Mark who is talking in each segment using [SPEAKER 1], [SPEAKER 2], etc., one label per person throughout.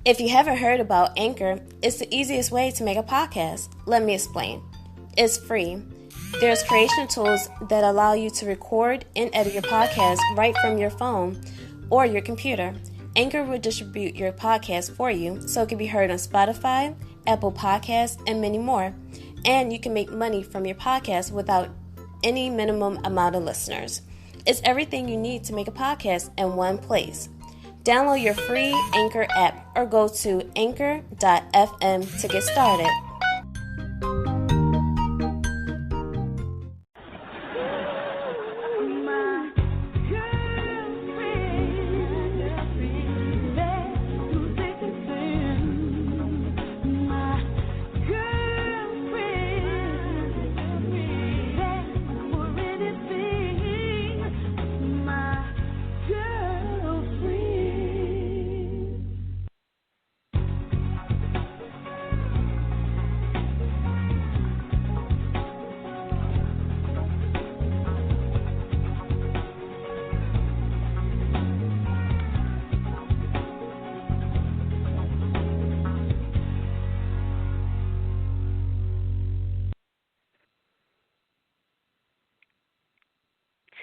[SPEAKER 1] If you haven't heard about Anchor, it's the easiest way to make a podcast. Let me explain. It's free. There's creation tools that allow you to record and edit your podcast right from your phone or your computer. Anchor will distribute your podcast for you so it can be heard on Spotify, Apple Podcasts, and many more. And you can make money from your podcast without any minimum amount of listeners. It's everything you need to make a podcast in one place. Download your free Anchor app or go to anchor.fm to get started.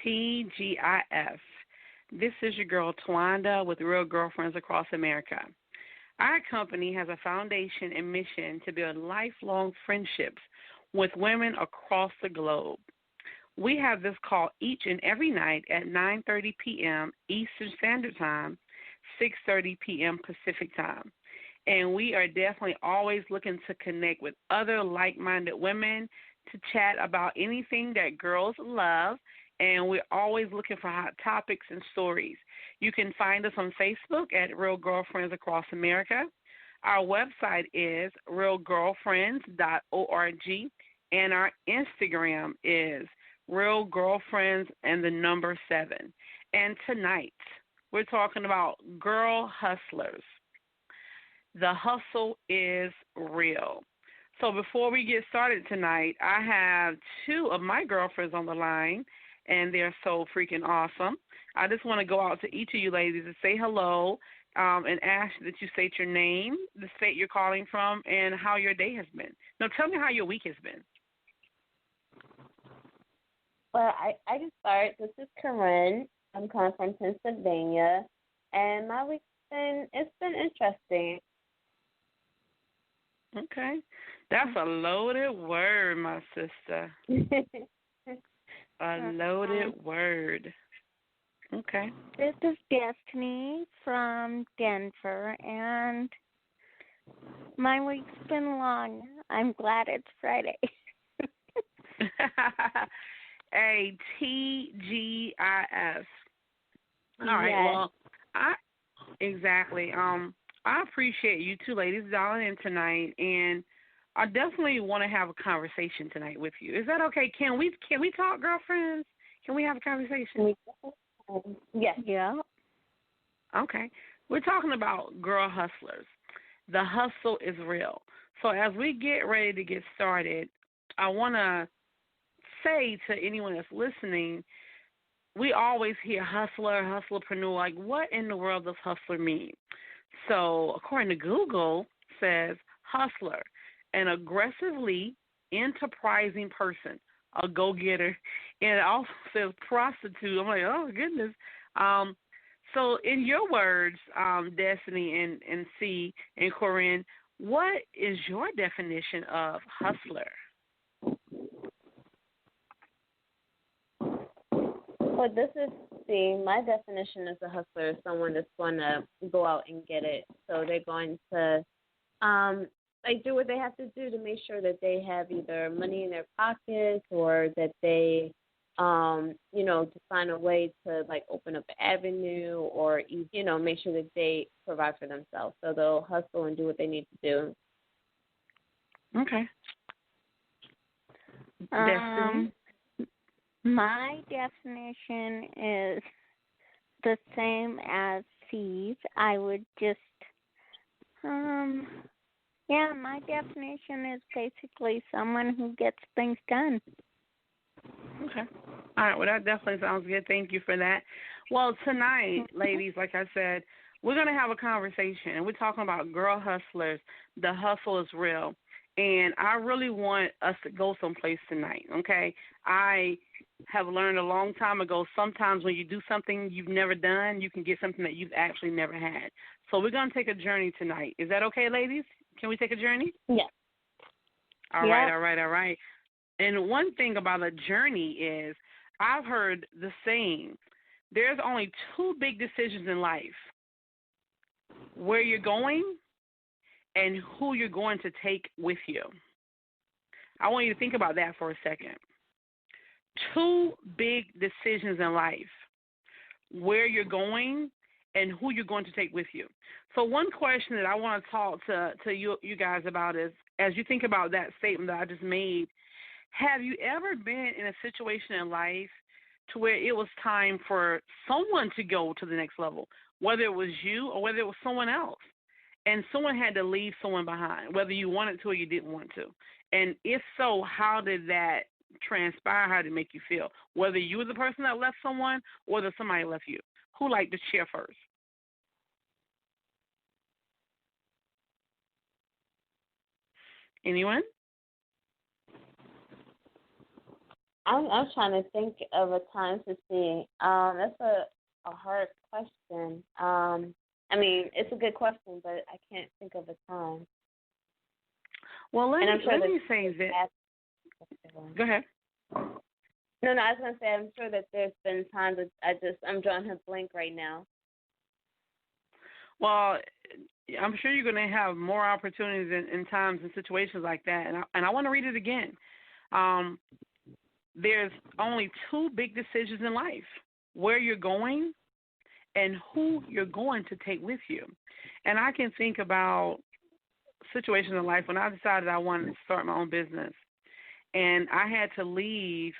[SPEAKER 2] TGIF. This is your girl Twanda with Real Girlfriends Across America. Our company has a foundation and mission to build lifelong friendships with women across the globe. We have this call each and every night at 9:30 p.m. Eastern Standard Time, 6:30 p.m. Pacific Time. And we are definitely always looking to connect with other like-minded women to chat about anything that girls love, and we're always looking for hot topics and stories. You can find us on Facebook at Real Girlfriends Across America. Our website is realgirlfriends.org, and our Instagram is Real Girlfriends and the number 7. And tonight, we're talking about girl hustlers. The hustle is real. So before we get started tonight, I have two of my girlfriends on the line, and they're so freaking awesome. I just want to go out to each of you ladies and say hello and ask that you state your name, the state you're calling from, and how your day has been. Now, tell me how your week has been.
[SPEAKER 3] Well, I can start. This is Corinne. I'm calling from Pennsylvania, and my week's it's been interesting.
[SPEAKER 2] Okay. That's a loaded word, my sister. A loaded word. Okay.
[SPEAKER 4] This is Destiny from Denver, and my week's been long. I'm glad it's Friday.
[SPEAKER 2] TGIF. All right.
[SPEAKER 3] Yes.
[SPEAKER 2] Well, exactly. I appreciate you two ladies dialing in tonight, and I definitely want to have a conversation tonight with you. Is that okay? Can we talk, girlfriends? Can we have a conversation?
[SPEAKER 3] Yes.
[SPEAKER 4] Yeah.
[SPEAKER 2] Okay. We're talking about girl hustlers. The hustle is real. So as we get ready to get started, I want to say to anyone that's listening, we always hear hustler, hustlerpreneur. Like, what in the world does hustler mean? So according to Google, says hustler, an aggressively enterprising person, a go-getter, and it also says prostitute. I'm like, oh, goodness. So in your words, Destiny and C and Corinne, what is your definition of hustler?
[SPEAKER 3] Well, this is, see, my definition as a hustler is someone that's going to go out and get it. So they're going to do what they have to do to make sure that they have either money in their pockets or that they, to find a way to, open up an avenue or, make sure that they provide for themselves. So they'll hustle and do what they need to do.
[SPEAKER 2] Okay. Destiny?
[SPEAKER 4] My definition is the same as C's. I would just, my definition is basically someone who gets things done.
[SPEAKER 2] Okay. All right. Well, that definitely sounds good. Thank you for that. Well, tonight, ladies, like I said, we're going to have a conversation, and we're talking about girl hustlers. The hustle is real. And I really want us to go someplace tonight, okay? I have learned a long time ago, sometimes when you do something you've never done, you can get something that you've actually never had. So we're going to take a journey tonight. Is that okay, ladies? Can we take a journey?
[SPEAKER 3] Yes.
[SPEAKER 2] All right. And one thing about a journey is I've heard the saying, there's only two big decisions in life: where you're going and who you're going to take with you. I want you to think about that for a second. Two big decisions in life: where you're going and who you're going to take with you. So one question that I want to talk to you guys about is, as you think about that statement that I just made, have you ever been in a situation in life to where it was time for someone to go to the next level, whether it was you or whether it was someone else, and someone had to leave someone behind, whether you wanted to or you didn't want to? And if so, how did that transpire? How did it make you feel? Whether you were the person that left someone or that somebody left you. Who liked to share first? Anyone?
[SPEAKER 3] I'm trying to think of a time to see. That's a hard question. I mean, it's a good question, but I can't think of a time.
[SPEAKER 2] Well, let me say that. Go ahead.
[SPEAKER 3] No, I was gonna say I'm sure that there's been times that I'm drawing a blank right now.
[SPEAKER 2] Well, I'm sure you're going to have more opportunities in times and situations like that, and I want to read it again. There's only two big decisions in life: where you're going and who you're going to take with you. And I can think about situations in life when I decided I wanted to start my own business, and I had to leave.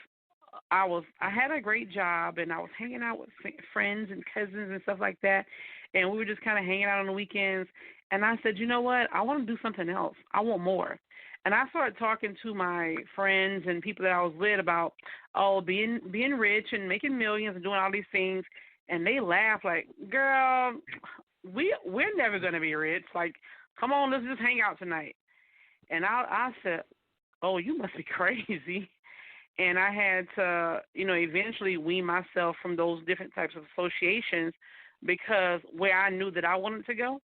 [SPEAKER 2] I had a great job, and I was hanging out with friends and cousins and stuff like that, and we were just kind of hanging out on the weekends. And I said, you know what? I want to do something else. I want more. And I started talking to my friends and people that I was with about, being rich and making millions and doing all these things. And they laughed like, girl, we're never going to be rich. Like, come on, let's just hang out tonight. And I said, oh, you must be crazy. And I had to, eventually wean myself from those different types of associations, because where I knew that I wanted to go,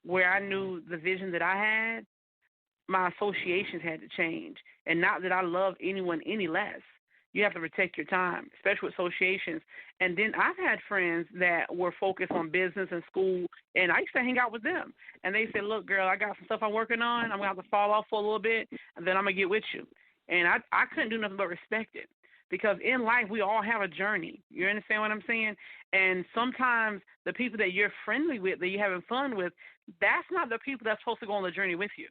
[SPEAKER 2] where I knew the vision that I had, my associations had to change. And not that I love anyone any less. You have to protect your time, especially with associations. And then I've had friends that were focused on business and school, and I used to hang out with them. And they said, look, girl, I got some stuff I'm working on. I'm going to have to fall off for a little bit, and then I'm going to get with you. And I couldn't do nothing but respect it, because in life we all have a journey. You understand what I'm saying? And sometimes the people that you're friendly with, that you're having fun with, that's not the people that's supposed to go on the journey with you.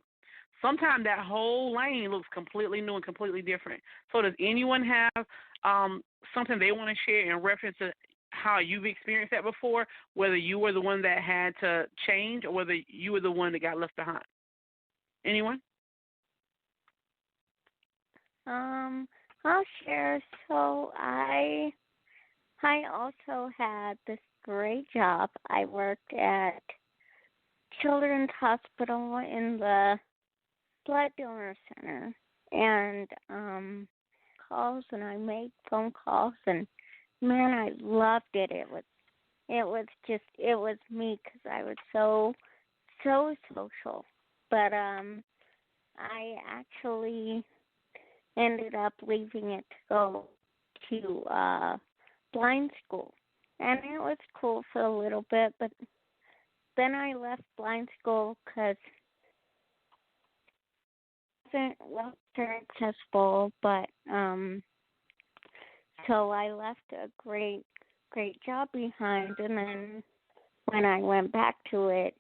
[SPEAKER 2] Sometimes that whole lane looks completely new and completely different. So does anyone have something they want to share in reference to how you've experienced that before, whether you were the one that had to change or whether you were the one that got left behind? Anyone?
[SPEAKER 4] I'll share. So I also had this great job. I worked at Children's Hospital in the Blood Donor Center, and I made phone calls, and man, I loved it. It was me, because I was so social. But I actually ended up leaving it to go to blind school, and it was cool for a little bit, but then I left blind school because it wasn't very successful, but so I left a great job behind, and then when I went back to it,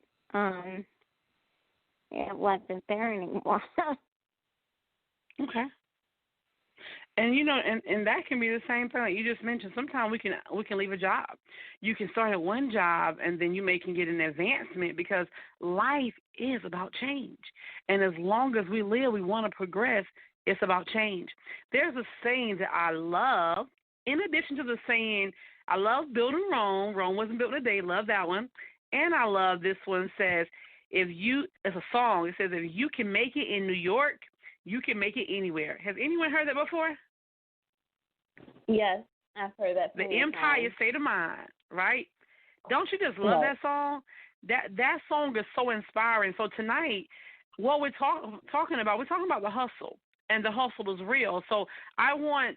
[SPEAKER 4] it wasn't there anymore.
[SPEAKER 2] Okay. And and that can be the same thing like you just mentioned. Sometimes we can leave a job. You can start at one job, and then you can get an advancement, because life is about change. And as long as we live, we want to progress. It's about change. There's a saying that I love. In addition to the saying, I love building Rome. Rome wasn't built in a day. Love that one. And I love this one. Says, it's a song. It says, if you can make it in New York, you can make it anywhere. Has anyone heard that before?
[SPEAKER 3] Yes, I've heard that.
[SPEAKER 2] The Empire State of Mind, right? Don't you just love that song? That song is so inspiring. So tonight, what we're talking about, we're talking about the hustle, and the hustle is real. So I want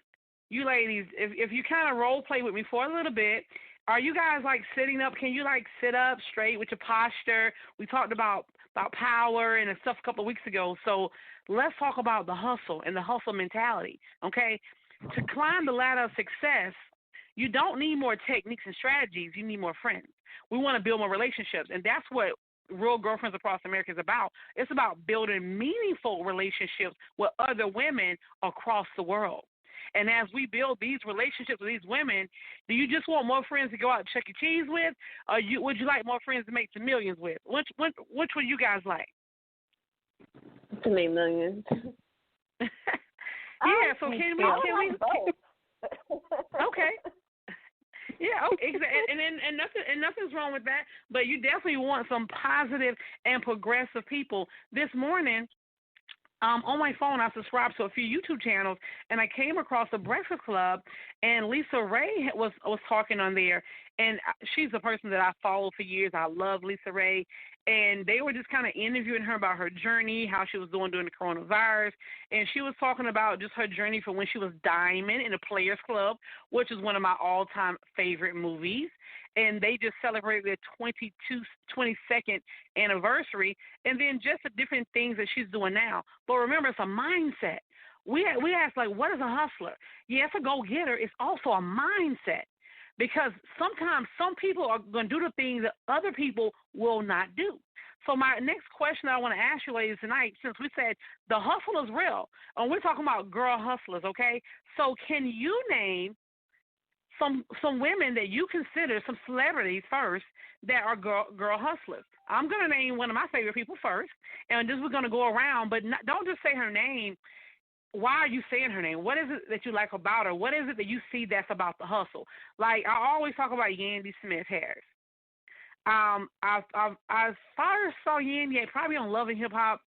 [SPEAKER 2] you ladies, if you kind of role play with me for a little bit, are you guys like sitting up? Can you like sit up straight with your posture? We talked about power and stuff a couple of weeks ago. So let's talk about the hustle and the hustle mentality, okay? To climb the ladder of success, you don't need more techniques and strategies. You need more friends. We want to build more relationships, and that's what Real Girlfriends Across America is about. It's about building meaningful relationships with other women across the world. And as we build these relationships with these women, do you just want more friends to go out and Chuck E. Cheese with, or would you like more friends to make some millions with? Which would you guys like?
[SPEAKER 3] To make millions.
[SPEAKER 2] Yeah, so can we
[SPEAKER 3] both.
[SPEAKER 2] Okay. Yeah, okay, and nothing's wrong with that, but you definitely want some positive and progressive people. This morning, on my phone, I subscribed to a few YouTube channels, and I came across the Breakfast Club, and Lisa Ray was talking on there, and she's a person that I followed for years. I love Lisa Ray, and they were just kind of interviewing her about her journey, how she was doing during the coronavirus, and she was talking about just her journey from when she was Diamond in the Players Club, which is one of my all-time favorite movies. And they just celebrated their 22nd anniversary, and then just the different things that she's doing now. But remember, it's a mindset. We ask, like, what is a hustler? Yeah, it's a go-getter. It's also a mindset, because sometimes some people are going to do the things that other people will not do. So my next question I want to ask you ladies tonight, since we said the hustle is real, and we're talking about girl hustlers, okay? So can you name some women that you consider, some celebrities first, that are girl hustlers? I'm going to name one of my favorite people first, and just we're going to go around, but don't just say her name. Why are you saying her name? What is it that you like about her? What is it that you see that's about the hustle? Like, I always talk about Yandy Smith Harris. I first saw Yandy probably on Love and Hip Hop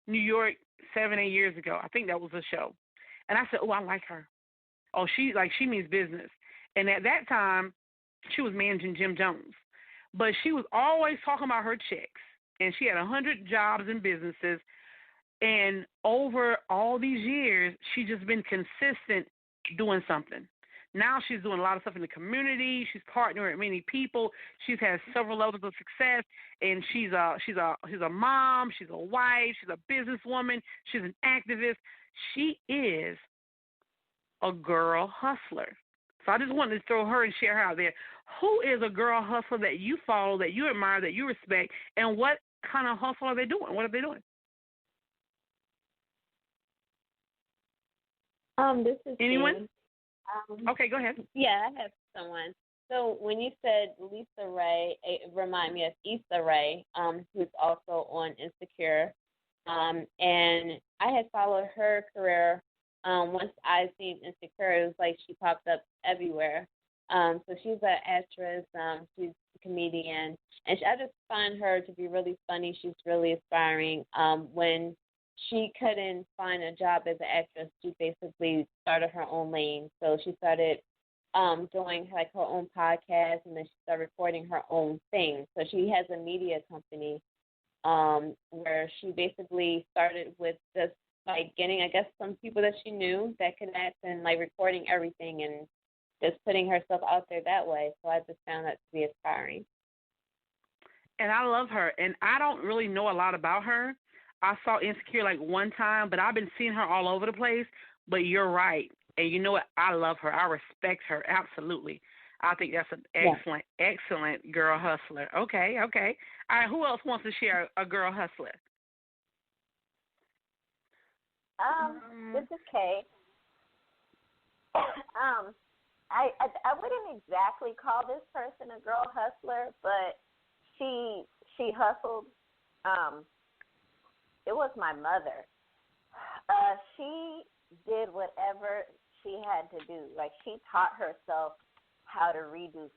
[SPEAKER 2] New York 7-8 years ago. I think that was a show, and I said, "Oh, I like her. Oh, she means business." And at that time, she was managing Jim Jones. But she was always talking about her checks. And she had 100 jobs and businesses. And over all these years, she's just been consistent doing something. Now she's doing a lot of stuff in the community. She's partnering with many people. She's had several levels of success. And she's a mom. She's a wife. She's a businesswoman. She's an activist. She is a girl hustler. So I just wanted to throw her and share her out there. Who is a girl hustler that you follow, that you admire, that you respect, and what kind of hustle are they doing? What are they doing?
[SPEAKER 3] This is
[SPEAKER 2] anyone? Okay, go ahead.
[SPEAKER 3] Yeah, I have someone. So when you said Lisa Ray, it reminded me of Issa Rae, who's also on Insecure. And I had followed her career. Once I seen Insecure, it was like she popped up everywhere. So she's an actress. She's a comedian, and I just find her to be really funny. She's really inspiring. When she couldn't find a job as an actress, she basically started her own lane. So she started doing like her own podcast, and then she started recording her own thing. So she has a media company where she basically started with just like getting, I guess, some people that she knew that could act and like recording everything and just putting herself out there that way. So I just found that to be inspiring.
[SPEAKER 2] And I love her. And I don't really know a lot about her. I saw Insecure like one time, but I've been seeing her all over the place. But you're right. And you know what? I love her. I respect her. Absolutely. I think that's an excellent girl hustler. Okay. All right, who else wants to share a girl hustler?
[SPEAKER 5] This is Kay. I wouldn't exactly call this person a girl hustler, but she hustled. It was my mother. She did whatever she had to do. Like, she taught herself how to redo